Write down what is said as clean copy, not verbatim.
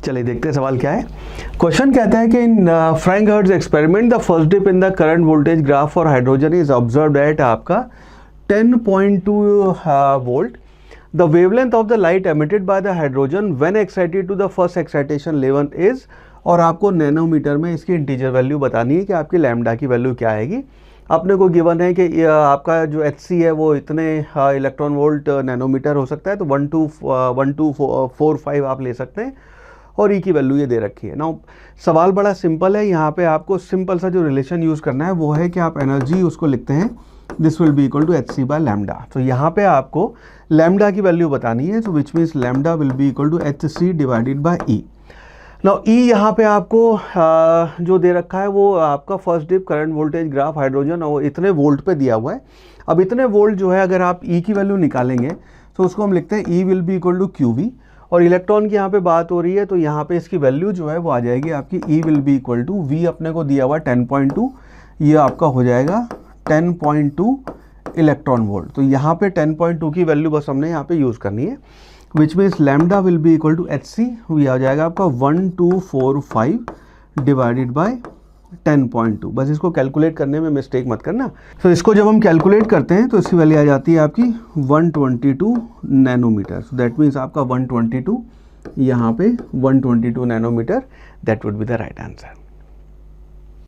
चलिए देखते हैं सवाल क्या है। क्वेश्चन कहता है कि in Franck Hertz experiment the first dip in the current voltage graph for hydrogen is observed at आपका 10.2 volt. The wavelength of the light emitted by the hydrogen when excited to the first excitation level is, और आपको nanometre में इसकी integer value बतानी है कि आपकी lambda की वैल्यू क्या आएगी। अपने को गिवन है कि आपका जो HC है वो इतने इलेक्ट्रॉन वोल्ट नैनोमीटर हो सकता है, तो 1245 आप ले सकते हैं और E की वैल्यू ये दे रखी है। नाउ सवाल बड़ा सिंपल है, यहाँ पे आपको सिंपल सा जो रिलेशन यूज़ करना है वो है कि आप एनर्जी उसको लिखते हैं this will be equal to HC by lambda. तो यहाँ पे आपको लैम्डा की वैल्यू बतानी है, तो which means lambda will be equal to HC divided by E। Now E यहाँ पे आपको जो दे रखा है वो आपका first dip current voltage graph hydrogen और इतने वोल्ट पे दिया हुआ है। अब इतने वोल्ट जो है अगर आप E की वैल्यू निकालेंगे तो उसको हम लिखते हैं E will be equal to QV, और इलेक्ट्रॉन की यहाँ पे बात हो रही है तो यहाँ पे इसकी वैल्यू जो है वो आ जाएगी आपकी E will be equal to V अपने को दिया हुआ 10.2, ये आपका हो जाएगा 10.2 इलेक्ट्रॉन वोल्ट। तो यहाँ पे 10.2 की वैल्यू बस हमने यहाँ पे यूज़ करनी है, which means lambda will be equal to HC, ये आ जाएगा आपका 1245 डिवाइडेड बाय 10.2। बस इसको कैलकुलेट करने में मिस्टेक मत करना। तो इसको जब हम कैलकुलेट करते हैं तो इसकी वैल्यू आ जाती है आपकी 122 नैनोमीटर। सो दैट मीन्स आपका 122 यहाँ पे 122 nanometer, that would be the right answer.